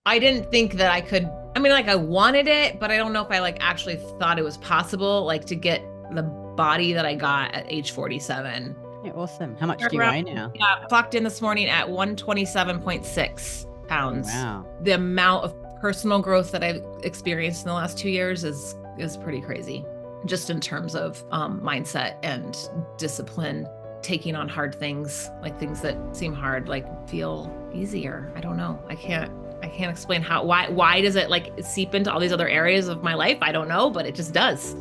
I didn't think that I could, I mean, like I wanted it, but I don't know if I like actually thought it was possible, like to get the body that I got at age 47. Yeah, awesome. How much do you Around, weigh now? yeah, clocked in this morning at 127.6 Oh, pounds. wow. The amount of personal growth that I've experienced in the last 2 years is pretty crazy, just in terms of mindset and discipline, taking on hard things, like things that seem hard, like feel easier. I don't know. I can't explain why does it like seep into all these other areas of my life? I don't know, but it just does.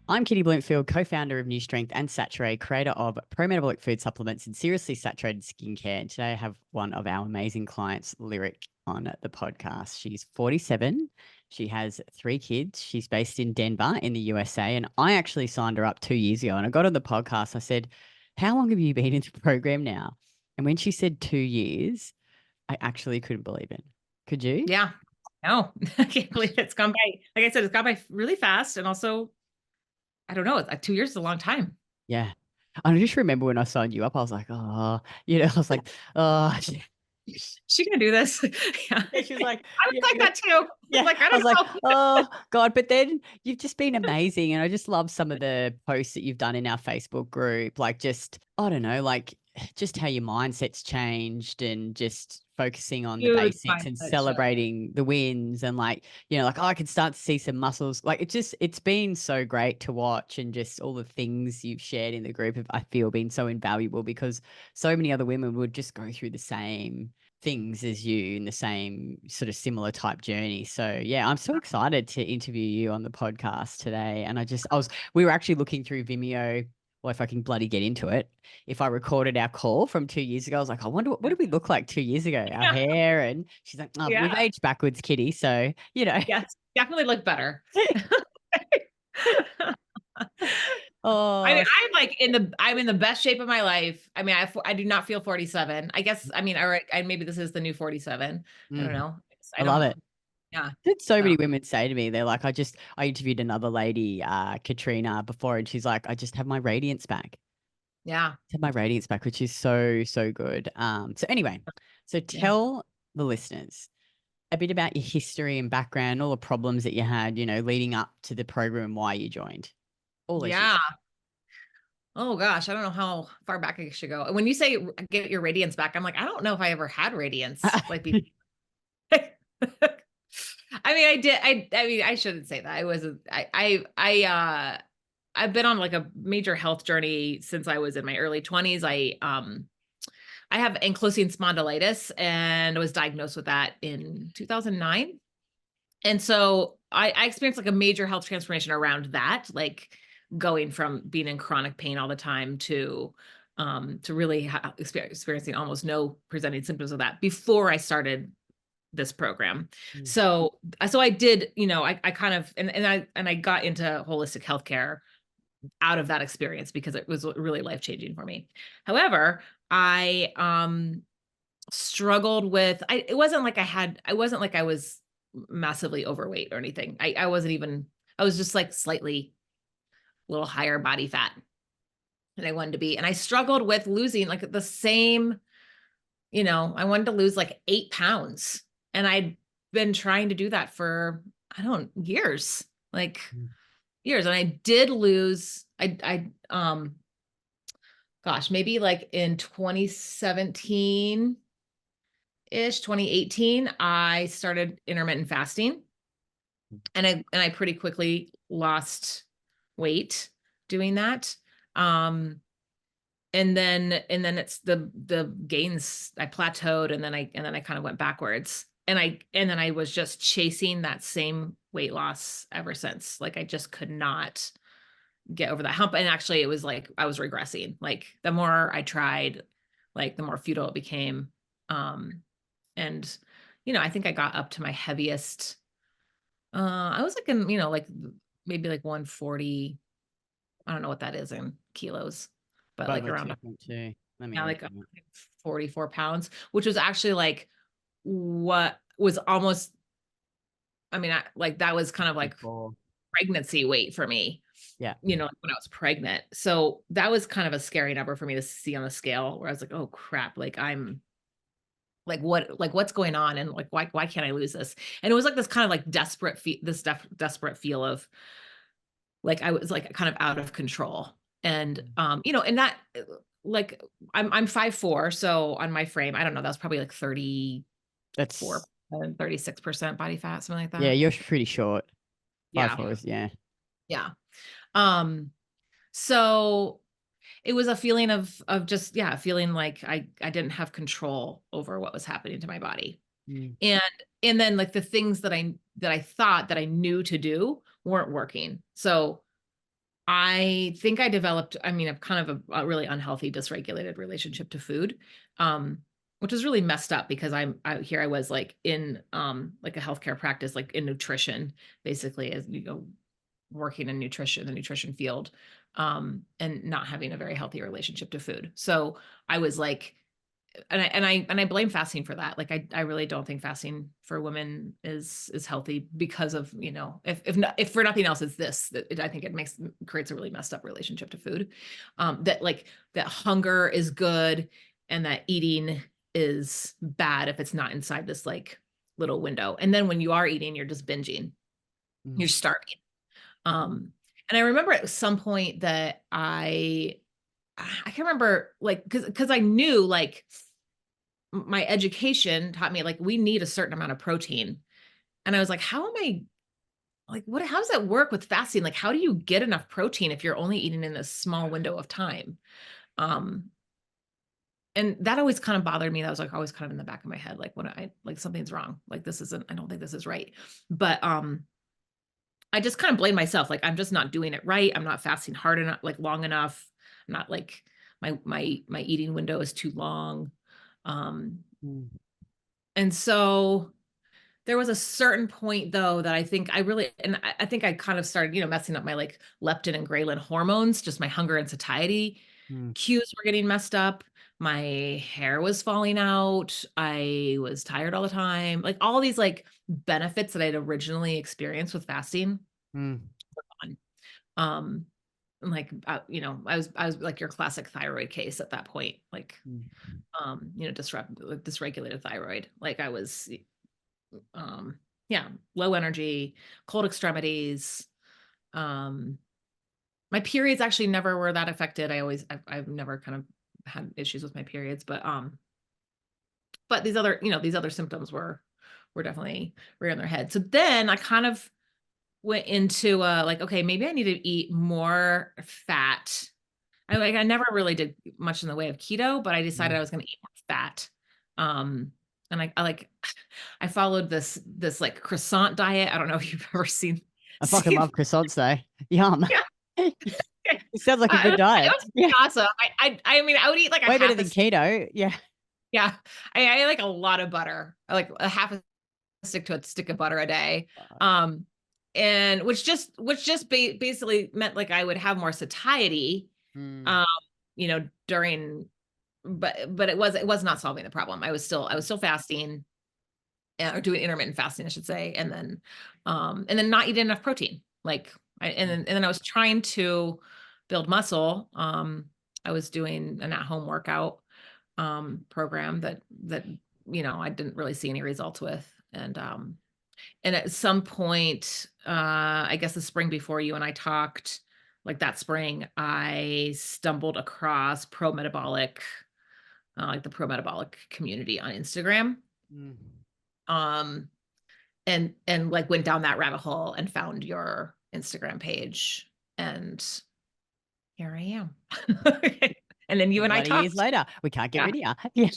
I'm Kitty Bloomfield, co-founder of New Strength and Saturée, creator of pro-metabolic food supplements and seriously saturated skincare. And today I have one of our amazing clients, Lyric, on the podcast. She's 47. She has 3 kids. She's based in Denver in the USA. And I actually signed her up 2 years ago. And I got on the podcast. I said, how long have you been in the program now? And when she said 2 years, I actually couldn't believe it. Could you? Yeah. No, I can't believe it's gone by. Like I said, it's gone by really fast. And also, I don't know, 2 years is a long time. Yeah. I just remember when I signed you up, I was like, oh, I was like, oh, She gonna do this? Yeah. yeah, she was like, I was like that too. yeah. Like, I I don't was like, know. oh God. But then you've just been amazing. And I just love some of the posts that you've done in our Facebook group. Like just, I don't know, like just how your mindset's changed and just focusing on the Huge basics and mindset shift. celebrating the wins and like, like, oh, I can start to see some muscles. Like it's been so great to watch, and just all the things you've shared in the group have, I feel, been so invaluable, because so many other women would just go through the same things as you in the same sort of similar type journey. So yeah, I'm so excited to interview you on the podcast today. And we were actually looking through Vimeo. Well, if I can bloody get into it, if I recorded our call from 2 years ago, I was like, I wonder what did we look like 2 years ago? Our Yeah. hair. And she's like, oh, we've Yeah. aged backwards, Kitty. So, Yes. Definitely look better. I oh, mean, I'm in the best shape of my life. I mean, I do not feel 47. I guess, I mean, all right, maybe this is the new 47. I don't mm, know. I I don't love know. it. Yeah. Did so So, many women say to me, they're like, I interviewed another lady, Katrina, before, and she's like, I just have my radiance back. yeah. Have my radiance back, which is so, so good. So anyway, so Yeah. tell the listeners a bit about your history and background, all the problems that you had, leading up to the program and why you joined. All those Yeah. years. Oh gosh, I don't know how far back I should go. When you say get your radiance back, I'm like, I don't know if I ever had radiance. Like, I mean, I did. I mean, I shouldn't say that. I wasn't. I've been on like a major health journey since I was in my early 20s. I have ankylosing spondylitis, and I was diagnosed with that in 2009. And so I experienced like a major health transformation around that, like going from being in chronic pain all the time to really experiencing almost no presenting symptoms of that before I started this program. Mm. So I did, I kind of, and I got into holistic healthcare out of that experience because it was really life-changing for me. However, I struggled with, I wasn't like I was massively overweight or anything. I wasn't even, I was just like slightly a little higher body fat than I wanted to be. And I struggled with losing like the same, I wanted to lose like 8 pounds. And I'd been trying to do that for, I don't know, years, like Mm. years. And I did lose, gosh, maybe like in 2017 ish, 2018, I started intermittent fasting, and I pretty quickly lost weight doing that. Um, and then it's the gains, I plateaued, and then I kind of went backwards. And then I was just chasing that same weight loss ever since. Like I just could not get over that hump. And actually it was like I was regressing. Like the more I tried, like the more futile it became. And I think I got up to my heaviest. I was like in, like maybe like 140. I don't know what that is in kilos, but Divided like by around, 2.2. Let me yeah, work like it out. 44 pounds, which was actually like what was almost, I mean, like that was kind of like Before. pregnancy weight for me. Yeah. when I was pregnant. So that was kind of a scary number for me to see on the scale, where I was like, oh crap, like I'm like, what's going on? And like, why can't I lose this? And it was like this kind of like desperate feel of like, I was like kind of out of control. And, and that like, I'm 5'4", so on my frame, I don't know, that was probably like 34, That's 36% body fat, something like yeah, that. you're pretty short. Five Yeah. four is yeah. Yeah. Um, so it was a feeling of just, yeah, feeling like I didn't have control over what was happening to my body. Mm, And then like the things that I thought that I knew to do weren't working. So I think I developed, I mean, a kind of a really unhealthy, dysregulated relationship to food, which is really messed up because here I was like in like a healthcare practice, like in nutrition, basically, as you go working in nutrition, the nutrition field, and not having a very healthy relationship to food. So I was like, and I blame fasting for that. Like I really don't think fasting for women is healthy because of, if for nothing else, it's this, that I think it creates a really messed up relationship to food. That like that hunger is good and that eating is bad if it's not inside this like little window. And then when you are eating, you're just binging, mm, you're starving. And I remember at some point that I can remember like, cause I knew like my education taught me like we need a certain amount of protein. And I was like, how am I like, how does that work with fasting? Like, how do you get enough protein if you're only eating in this small window of time? Um, and that always kind of bothered me. That was like always kind of in the back of my head, like when I like something's wrong, like I don't think this is right. But I just kind of blame myself. Like I'm just not doing it right. I'm not fasting hard enough, like long enough. I'm not like my eating window is too long. Um, mm, and so there was a certain point though that I think I think I kind of started, messing up my like leptin and ghrelin hormones, just my hunger and satiety mm, cues were getting messed up. My hair was falling out. I was tired all the time. Like all these like benefits that I'd originally experienced with fasting mm, were gone. Um, and like, I was like your classic thyroid case at that point, like, mm, dysregulated thyroid. Like I was, um, yeah, low energy, cold extremities. Um, my periods actually never were that affected. I've never kind of had issues with my periods, but these other symptoms were definitely rearing their head. So then I kind of went into like, okay, maybe I need to eat more fat. I never really did much in the way of keto, but I decided I mm. was going to eat more fat. Um, and I like, I followed this like croissant diet. I don't know if you've ever I fucking seen. love croissants though. Yum. Yeah, It sounds like a good it diet. was Yeah. awesome. I mean, I would eat like a Way better half a than stick. keto. Yeah. Yeah, I like a lot of butter, like a half a stick to a stick of butter a day. Um, and basically meant like I would have more satiety, Mm, um, during, but it was not solving the problem. I was still fasting, or doing intermittent fasting, I should say, and then not eating enough protein. Like, and then I was trying to build muscle. I was doing an at-home workout program that I didn't really see any results with, and at some point, I guess the spring before you and I talked, like that spring, I stumbled across like the pro metabolic community on Instagram. mm. Um, and like went down that rabbit hole and found your Instagram page, and here I am. And then you A and I lot of years talked. later, we can't get Yeah, rid of you. Yeah.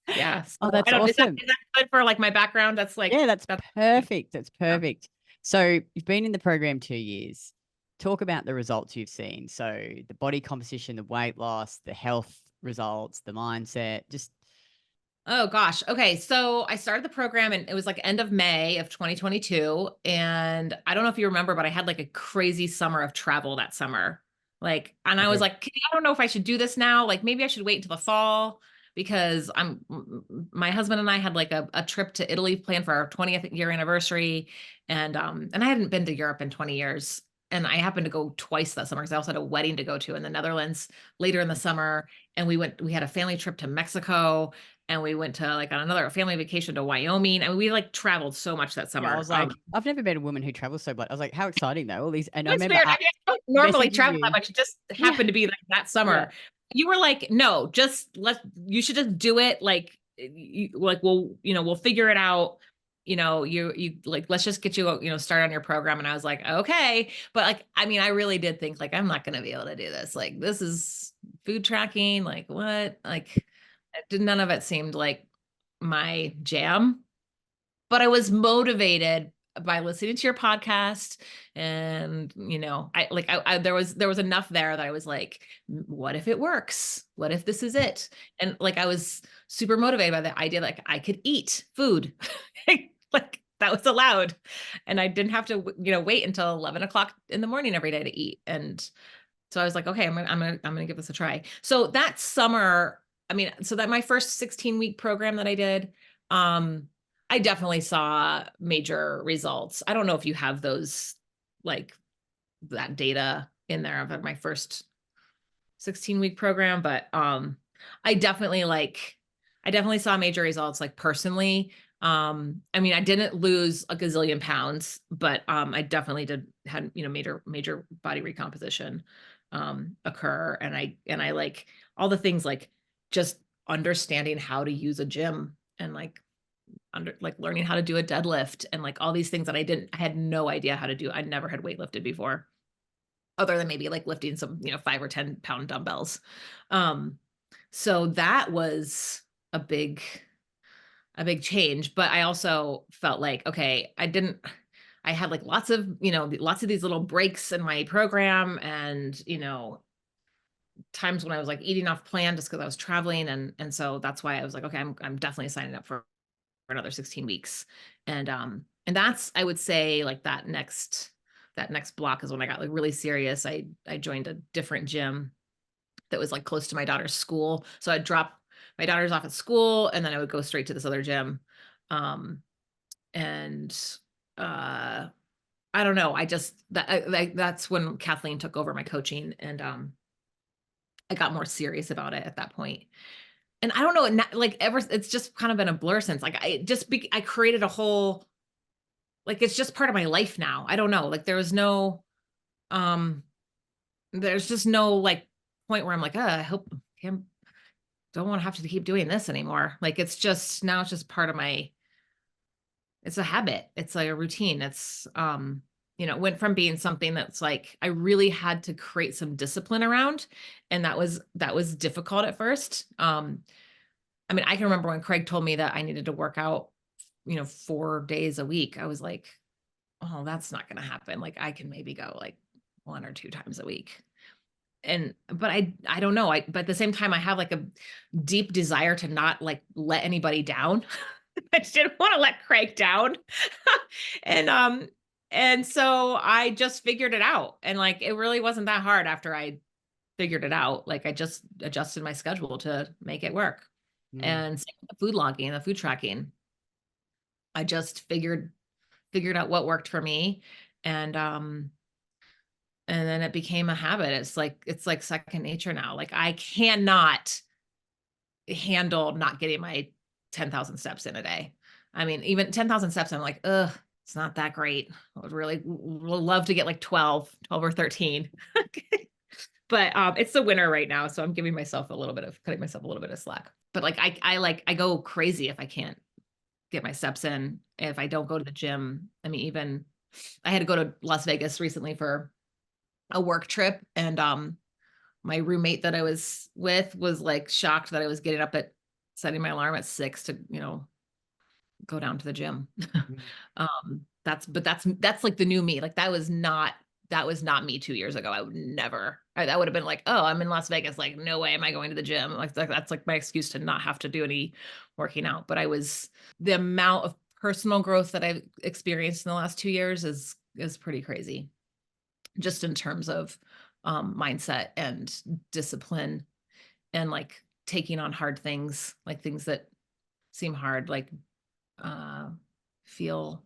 yeah, yeah. Oh, So I that's don't. awesome. Is that good for like my background? That's like Yeah, that's that's perfect. That's yeah. perfect. So you've been in the program 2 years. Talk about the results you've seen. So the body composition, the weight loss, the health results, the mindset. Just Oh gosh. Okay. So I started the program and it was like end of May of 2022. And I don't know if you remember, but I had like a crazy summer of travel that summer. Like, and I was okay. like, I don't know if I should do this now. Like maybe I should wait until the fall because my husband and I had like a trip to Italy planned for our 20th year anniversary. And I hadn't been to Europe in 20 years. and I happened to go twice that summer because I also had a wedding to go to in the Netherlands later in the summer. And we had a family trip to Mexico, and we went to like on another family vacation to Wyoming. I mean, we like traveled so much that Yeah, I summer. was like, I've never met a woman who travels so much. I was like, how exciting though, all these. And I It's remember weird. I mean, I don't normally messaging travel that you. much. It just Yeah, happened to be like that yeah. summer. You were like, no, you should just do it. Like, like, we'll figure it out. You like, let's just get you, start on your program. And I was like, okay. But like, I mean, I really did think like, I'm not going to be able to do this. Like, this is food tracking. Like what? Like, none of it seemed like my jam, but I was motivated by listening to your podcast. And there was enough there that I was like, what if it works? What if this is it? And like I was super motivated by the idea like I could eat food. Like that was allowed, and I didn't have to wait until 11 o'clock in the morning every day to eat. And so I was like, okay, I'm gonna give this a try. So that summer, I mean, so that my first 16-week program that I did, um, I definitely saw major results. I don't know if you have those, like that data in there of my first 16-week program, but I definitely like I definitely saw major results like personally. I mean, I didn't lose a gazillion pounds, but I definitely had major body recomposition occur. And I like all the things like just understanding how to use a gym, and like learning how to do a deadlift, and like all these things that I had no idea how to do. I never had weightlifted before, other than maybe like lifting some, 5 or 10 pound dumbbells. Um, so that was a big, a big change. But I also felt like, okay, I had like lots of these little breaks in my program, and, times when I was like eating off plan just because I was traveling. And so that's why I was like, okay, I'm definitely signing up for another 16 weeks. And that's, I would say, like that next block is when I got like really serious. I joined a different gym that was like close to my daughter's school. So I'd drop my daughters off at school, and then I would go straight to this other gym. Um, and uh I don't know. I just that's when Kathleen took over my coaching, and I got more serious about it at that point. And I don't know, like ever, it's just kind of been a blur since. Like I created a whole, like it's just part of my life now. I don't know. Like um there's just no like point where I'm like, I hope I don't want to have to keep doing this anymore. Like it's just now it's just part of it's a habit. It's like a routine. It went from being something that's like I really had to create some discipline around, and that was difficult at first. I mean, I can remember when Craig told me that I needed to work out, 4 days a week. I was like, oh, that's not going to happen. Like I can maybe go like 1 or 2 times a week. But I don't know. But at the same time, I have like a deep desire to not like let anybody down. I just didn't want to let Craig down. and and so I just figured it out. And like it really wasn't that hard after I figured it out. Like I just adjusted my schedule to make it work. Mm. And same with the food logging, the food tracking. I just figured out what worked for me. And then it became a habit. It's like second nature now. Like I cannot handle not getting my 10,000 steps in a day. I mean, even 10,000 steps, I'm like, ugh, it's not that great. I would love to get like 12 or 13. But it's the winter right now, so I'm giving myself cutting myself a little bit of slack. But like I go crazy if I can't get my steps in. If I don't go to the gym, I mean, even I had to go to Las Vegas recently for a work trip, and my roommate that I was with was like shocked that I was getting up at setting my alarm at 6 to, go down to the gym. Mm. That's like the new me. Like that was not me 2 years ago. I would never. That would have been like, oh, I'm in Las Vegas. Like, no way am I going to the gym. Like that's like my excuse to not have to do any working out. But the amount of personal growth that I've experienced in the last 2 years is pretty crazy, just in terms of mindset and discipline, and like taking on hard things, like things that seem hard, like uh feel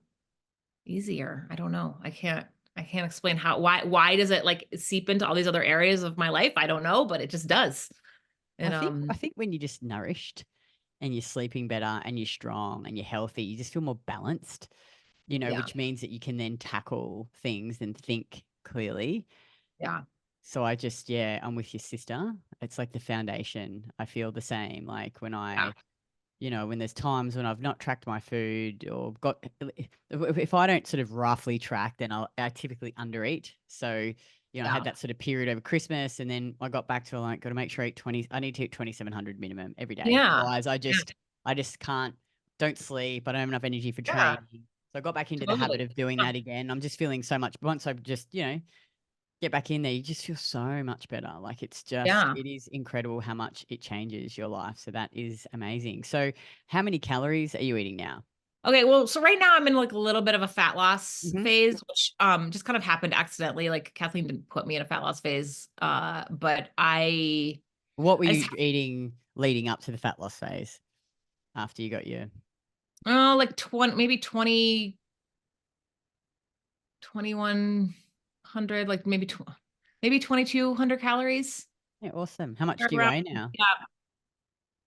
easier. I don't know. I can't. I can't explain why does it like seep into all these other areas of my life? I don't know, but it just does. I And think I think when you're just nourished and you're sleeping better and you're strong and you're healthy, you just feel more balanced, yeah, which means that you can then tackle things and think clearly. yeah, So I just, yeah, I'm with your sister. It's like the foundation. I feel the same. Like yeah, when there's times when I've not tracked my food or got, if I don't sort of roughly track, then I typically undereat. So, I had yeah, that sort of period over Christmas, and then I got back to like, got to make sure I eat 20, I need to eat 2,700 minimum every day. yeah, Otherwise yeah, I just can't, don't sleep. I don't have enough energy for yeah, training. So I got back into the habit totally. of doing Yeah, that again. I'm just feeling so much, once I just, get back in there, you just feel so much better. Like yeah. it is incredible how much it changes your life. So that is amazing. So how many calories are you eating now? Okay, well, so right now I'm in like a little bit of a fat loss Hmm. phase, which just kind of happened accidentally. Like Kathleen didn't put me in a fat loss phase. But What were I you just eating leading up to the fat loss phase after you got your? like 20, maybe 20, 2,100, like maybe 2,200 calories. Yeah, awesome. How much do you Around, weigh now? yeah.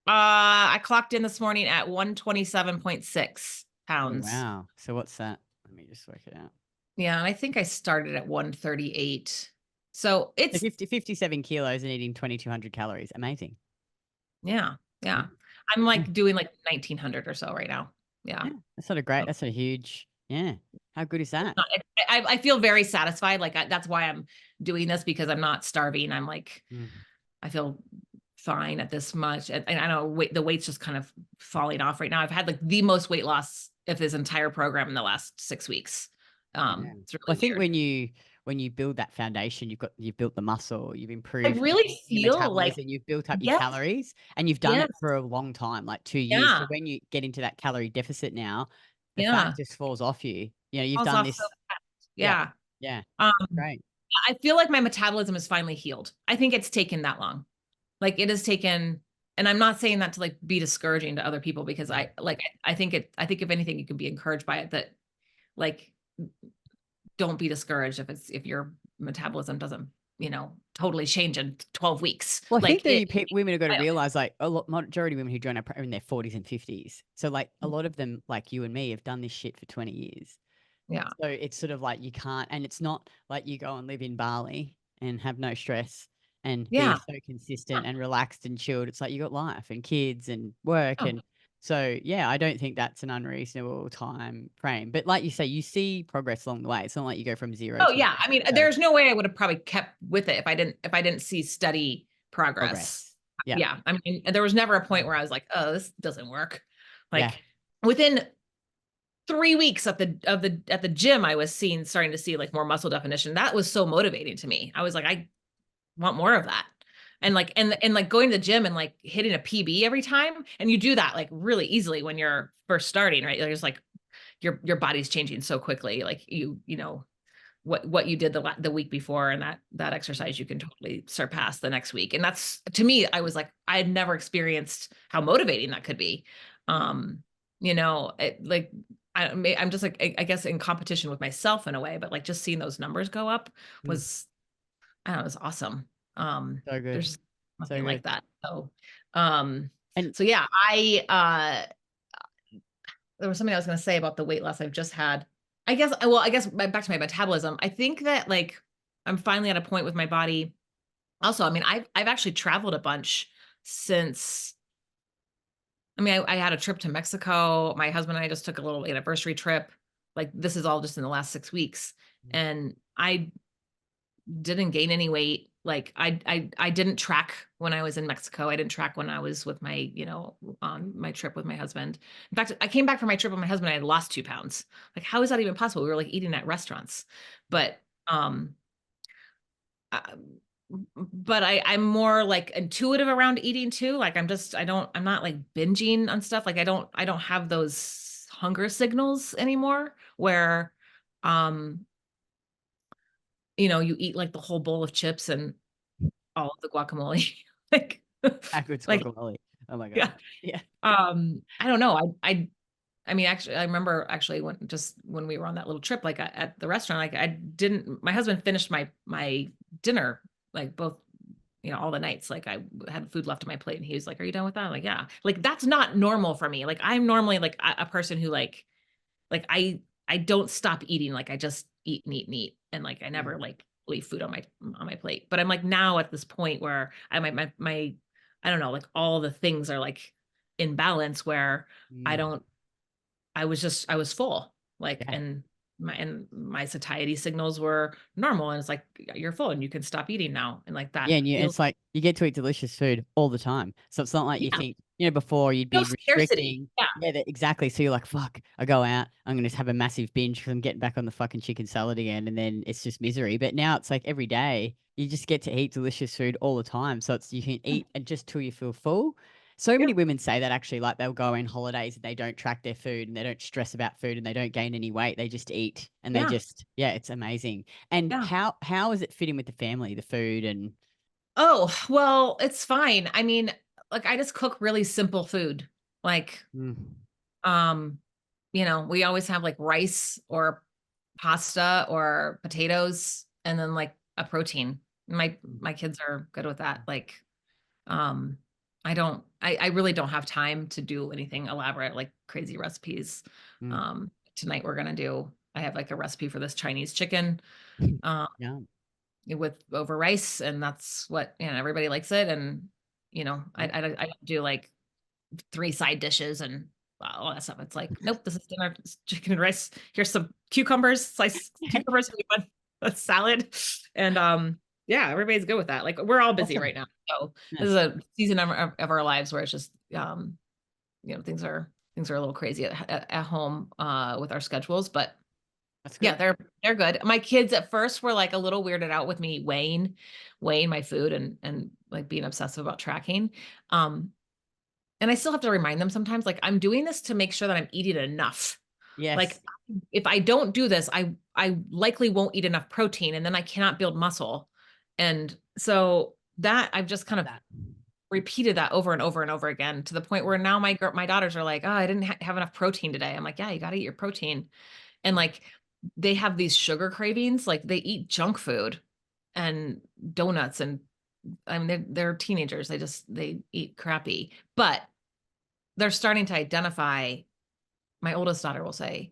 I clocked in this morning at 127.6 Oh, pounds. wow. So what's that? Let me just work it out. Yeah, and I think I started at 138. So So it's 57 kilos and eating 2,200 calories. Amazing. yeah, Yeah. yeah. I'm Yeah. like doing like 1,900 or so right now. Yeah. Yeah. That's sort of great. That's a huge, yeah. How good is that? I feel very satisfied. Like that's why I'm doing this because I'm not starving. I'm like, Mm. I feel fine at this much. And I know the weight's just kind of falling off right now. I've had like the most weight loss of this entire program in the last 6 weeks. Yeah. It's Well, I really think weird. when you build that foundation, you've built the muscle, you've I improved really your feel like, metabolism, you've built up your yes, calories, and you've done yes, it for a long time, like 2 years. So yeah, when you get into that calorie deficit now, the fat yeah. just falls off you. You've Falls done off so this. fast. Yeah. Yeah. Yeah. Um, Great. I feel like my metabolism is finally healed. I think it's taken that long. Like it has taken, and I'm not saying that to like be discouraging to other people because Mm. I think if anything, you can be encouraged by it that like don't be discouraged if your metabolism doesn't, totally change in 12 weeks. Well, I think Like that it, women have got to I, realize, like, a lot, majority of women who join are in their 40s and 50s. So, like, a lot of them, like you and me, have done this shit for 20 years. yeah, So it's sort of like you can't, and it's not like you go and live in Bali and have no stress and be yeah, so consistent and relaxed and chilled. It's like you got life and kids and work. yeah. And so, yeah, I don't think that's an unreasonable time frame. But like you say, you see progress along the way. It's not like you go from zero Oh to yeah. I mean, so there's no way I would have probably kept with it if I didn't see steady progress. progress. Yeah. Yeah. I mean, there was never a point where I was like, oh, this doesn't work. Yeah. Like within 3 weeks at the gym, I was starting to see like more muscle definition. That was so motivating to me. I was like, I want more of that. And like and like going to the gym and like hitting a PB every time. And you do that like really easily when you're first starting, right? There's like your body's changing so quickly. Like what you did the week before and that exercise you can totally surpass the next week. And that's to me, I was like, I had never experienced how motivating that could be. Like I'm just like I guess in competition with myself in a way, but like just seeing those numbers go up Mm. was I don't know, it was awesome. So good. There's So nothing like good. that. Um And so yeah, I there was something I was going to say about the weight loss I've just had. I guess back to my metabolism. I think that like I'm finally at a point with my body. Also, I mean, I've actually traveled a bunch since. I mean, I had a trip to Mexico. My husband and I just took a little anniversary trip. Like this is all just in the last 6 weeks, and I didn't gain any weight. Like I didn't track when I was in Mexico. I didn't track when I was with my, on my trip with my husband. In fact, I came back from my trip with my husband, I had lost 2 pounds. Like, how is that even possible? We were like eating at restaurants. But uh, I'm more like intuitive around eating too. Like I'm not like binging on stuff. Like I don't have those hunger signals anymore where um you eat like the whole bowl of chips and all of the guacamole. Like how good's like guacamole? Oh my God. yeah. Yeah. I don't know. I I mean, actually, I remember actually when we were on that little trip, like at the restaurant, like I didn't, my husband finished my dinner, like both, all the nights, like I had food left on my plate and he was like, "Are you done with that?" I'm like, "Yeah." Like that's not normal for me. Like I'm normally like a person who like I don't stop eating. Like I just eat and eat and eat. And like I Mm, never like leave food on my plate. But I'm like now at this point where my I don't know, like all the things are like in balance where I mm. don't I was full. Like Yeah. and my satiety signals were normal. And it's like you're full and you can stop eating now. And like that Yeah, and feels it's like you get to eat delicious food all the time. So it's not like you yeah, think, before you'd no be scarcity. restricting. Yeah. Yeah, exactly. So you're like, fuck, I go out, I'm going to have a massive binge because I'm getting back on the fucking chicken salad again. And then it's just misery. But now it's like every day you just get to eat delicious food all the time. So you can eat and just till you feel full. So Yeah. many women say that actually, like they'll go on holidays and they don't track their food and they don't stress about food and they don't gain any weight. They just eat and they Yeah. just, yeah, it's amazing. And Yeah. how is it fitting with the family, the food and Oh, well, it's fine. I mean, like I just cook really simple food. Like, mm. um, we always have like rice or pasta or potatoes and then like a protein. My kids are good with that. Like, um, I really don't have time to do anything elaborate, like crazy recipes. Mm. Tonight I have like a recipe for this Chinese chicken. Um, Yeah. with over rice, and that's what everybody likes it. And Yeah. I don't do like three side dishes and all that stuff. It's like, nope, this is dinner, it's chicken and rice. Here's some cucumbers, slice cucumbers, we want a salad, and yeah, everybody's good with that. Like we're all busy right Awesome. now, so this is Nice. a season of our lives where it's just things are a little crazy at home with our schedules, but That's yeah, good. they're good. My kids at first were like a little weirded out with me weighing my food and like being obsessive about tracking. Um, and I still have to remind them sometimes, like I'm doing this to make sure that I'm eating enough. Like Yes. if I don't do this, I likely won't eat enough protein and then I cannot build muscle. And so that I've just kind Love of that. repeated that over and over and over again to the point where now my daughters are like, "Oh, I didn't have enough protein today." I'm like, "Yeah, you got to eat your protein." And like they have these sugar cravings, like they eat junk food and donuts and I mean they're teenagers. They eat crappy. But they're starting to identify. My oldest daughter will say,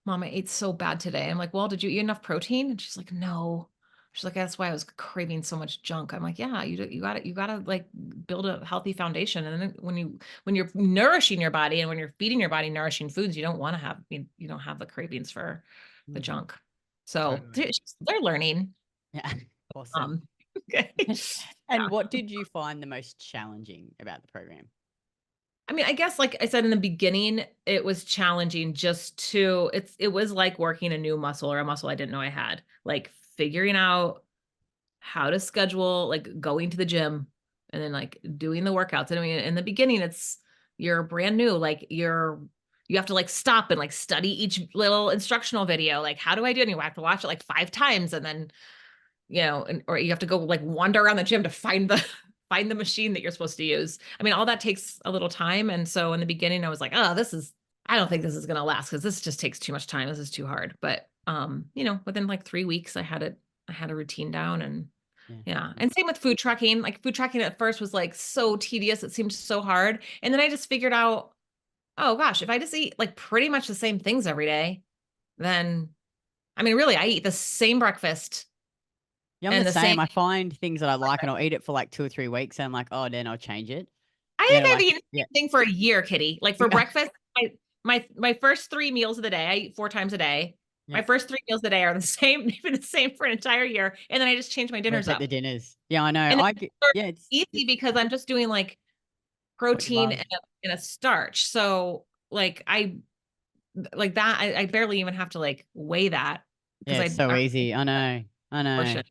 "Mom, I ate so bad today." I'm like, "Well, did you eat enough protein?" And she's like, "No." She's like, "That's why I was craving so much junk." I'm like, "Yeah, you got to like build a healthy foundation. And then when you're nourishing your body and when you're feeding your body nourishing foods, you don't want to have you don't have the cravings for the Mm. junk." So Totally. they're learning. Yeah. Awesome. Okay. And what did you find the most challenging about the program? I mean, I guess like I said in the beginning, it was challenging just to it was like working a new muscle or a muscle I didn't know I had. Like figuring out how to schedule, like going to the gym and then like doing the workouts. And I mean, in the beginning, you're brand new. Like you have to like stop and like study each little instructional video. Like, how do I do it? And you have to watch it like 5 times and then or you have to go like wander around the gym to find the find the machine that you're supposed to use. I mean, all that takes a little time. And so in the beginning, I was like, oh, I don't think this is gonna last because this just takes too much time. This is too hard. But within like 3 weeks, I had a routine down and Yeah. yeah. And same with food tracking. Like food tracking at first was like so tedious. It seemed so hard. And then I just figured out, oh gosh, if I just eat like pretty much the same things every day, then I mean, really, I eat the same breakfast Yeah, I'm the and the same. same. I find things that I like and I'll eat it for like 2 or 3 weeks and I'm like, oh, then I'll change it. I Yeah, think I've like, eaten the yeah. same thing for a year, Kitty. Like for Yeah. breakfast, my first 3 meals of the day, I eat 4 times a day. Yeah. My first 3 meals of the day are the same. They've been the same for an entire year, and then I just change my dinners Rotate the up. dinners. Yeah, I know. And I it's get, sort of yeah, it's easy because I'm just doing like what you protein love. and a starch. So like I like that. I barely even have to like weigh that because Yeah, it's I so already easy. I know. I know. portion.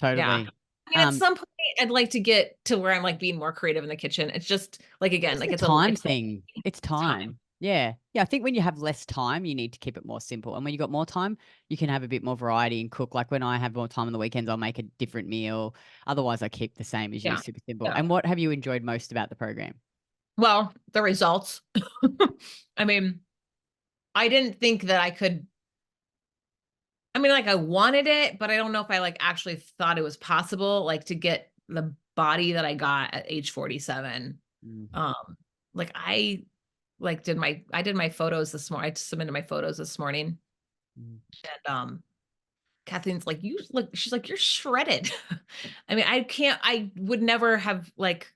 Yeah. Totally. I mean, at Um, some point, I'd like to get to where I'm like being more creative in the kitchen. It's just like again, It's like a time it's thing. It's time. time. Yeah. Yeah. I think when you have less time, you need to keep it more simple. And when you got more time, you can have a bit more variety and cook. Like when I have more time on the weekends, I'll make a different meal. Otherwise, I keep the same as you, Yeah. super simple. Yeah. And what have you enjoyed most about the program? Well, the results. I mean, I didn't think that I could. I mean, like I wanted it, but I don't know if I like actually thought it was possible, like to get the body that I got at age 47. Mm, Like I did my photos this morning. I submitted my photos this morning, mm, and Kathleen's like, you look, she's like, you're shredded. I mean, I would never have like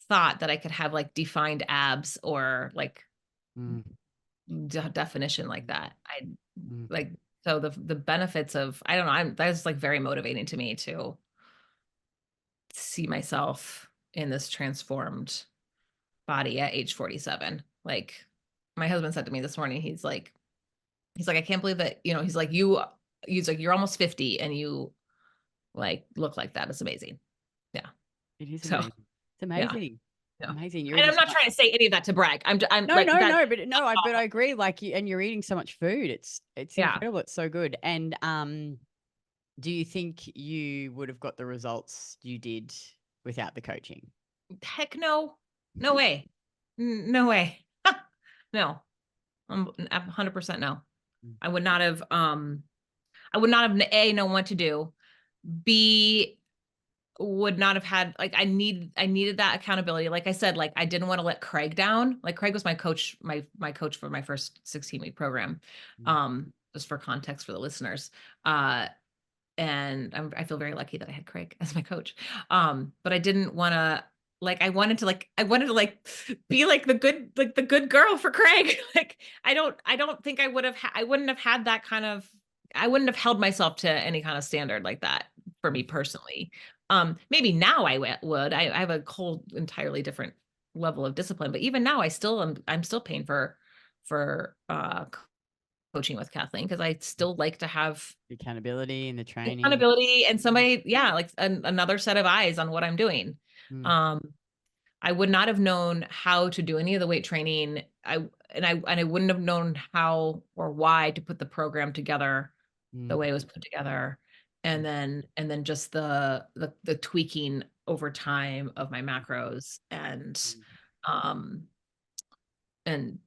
thought that I could have like defined abs or like mm, definition like that. I mm. like, so the benefits of, I don't know, that's like very motivating to me to see myself in this transformed body at age 47. Like my husband said to me this morning, he's like, I can't believe that, he's like, you're almost 50 and you like look like that. It's amazing. Yeah. It is So amazing. It's yeah. amazing. Yeah. Amazing. You're And eating I'm so not much. trying to say any of that to brag. I'm No, like no, that. no, but I agree. Like and you're eating so much food. It's Yeah. incredible. It's so good. And do you think you would have got the results you did without the coaching? Heck no. No way. No way. No. I'm 100% no. Mm, I would not have I would not have A, known what to do. B, would not have had like I needed that accountability. Like I said, like I didn't want to let Craig down. Like Craig was my coach, my coach for my first 16-week program. mm, Just for context for the listeners. And I feel very lucky that I had Craig as my coach. But I didn't want to like I wanted to like be like the good girl for Craig. Like I don't think I wouldn't have had that kind of I wouldn't have held myself to any kind of standard like that for me personally. Maybe now would. I have a whole entirely different level of discipline, but even now I'm still paying for coaching with Kathleen because I still like to have the accountability and the training. accountability and somebody, yeah, like another set of eyes on what I'm doing. Mm, Um, I would not have known how to do any of the weight training. I wouldn't have known how or why to put the program together the mm, way it was put together. mm, And then just the tweaking over time of my macros mm, um and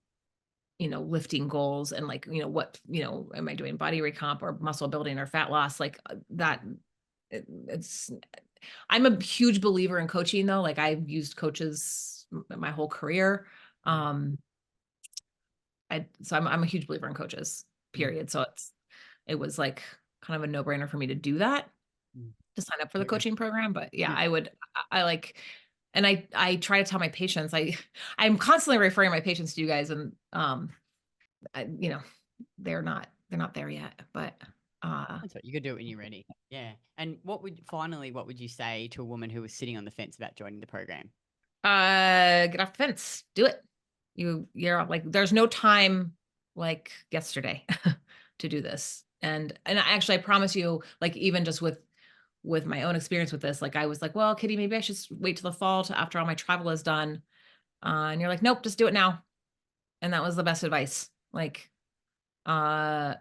lifting goals and like, am I doing body recomp or muscle building or fat loss? Like that, it's, I'm a huge believer in coaching though. Like I've used coaches my whole career. mm, Um, I'm a huge believer in coaches, mm, period. So it was like kind of a no brainer for me to do that, mm. to sign up for the Absolutely. coaching program. But yeah, Yeah. I like, and I try to tell my patients, I'm constantly referring my patients to you guys and, I, they're not there yet, but That's what you could do it when you're ready. Yeah. And what would you say to a woman who was sitting on the fence about joining the program? get off the fence, do it. You're like, there's no time like yesterday to do this. And I promise you, like, even just with my own experience with this, like, I was like, well, Kitty, maybe I should wait till the fall to after all my travel is done. And you're like, nope, just do it now. And that was the best advice. Like, then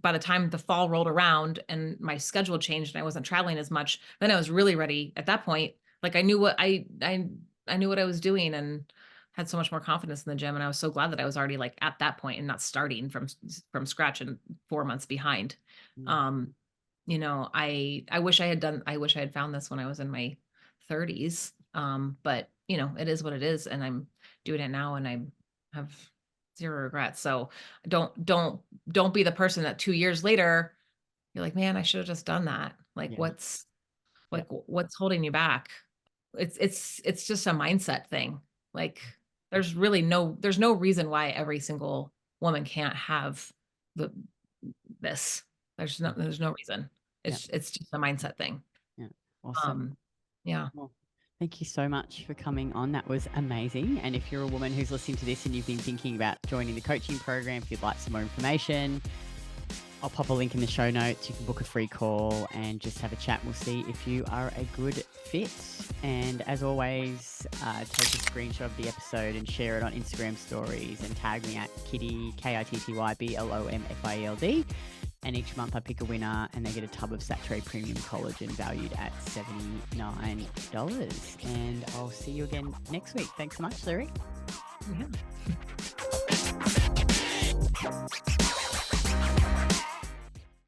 by the time the fall rolled around and my schedule changed and I wasn't traveling as much, then I was really ready at that point. Like I knew what I knew what I was doing and had so much more confidence in the gym. And I was so glad that I was already like at that point and not starting from scratch and 4 months behind. Mm, Um, I wish I had found this when I was in my 30s. But it is what it is. And I'm doing it now and I have zero regrets. So don't be the person that 2 years later, you're like, man, I should have just done that. Like yeah. Yeah. what's holding you back? It's just a mindset thing. Like Mm, there's no reason why every single woman can't have the this. mm, There's no reason. yeah. It's just a mindset thing. Yeah. Awesome. Um, yeah. Well, thank you so much for coming on. That was amazing. And if you're a woman who's listening to this and you've been thinking about joining the coaching program, if you'd like some more information, I'll pop a link in the show notes. You can book a free call and just have a chat. We'll see if you are a good fit. And as always, take a screenshot of the episode and share it on Instagram stories and tag me at Kitty, KITTYBLOMFIELD. And each month I pick a winner and they get a tub of Saturée Premium Collagen valued at $79. And I'll see you again next week. Thanks so much, Larry. Yeah.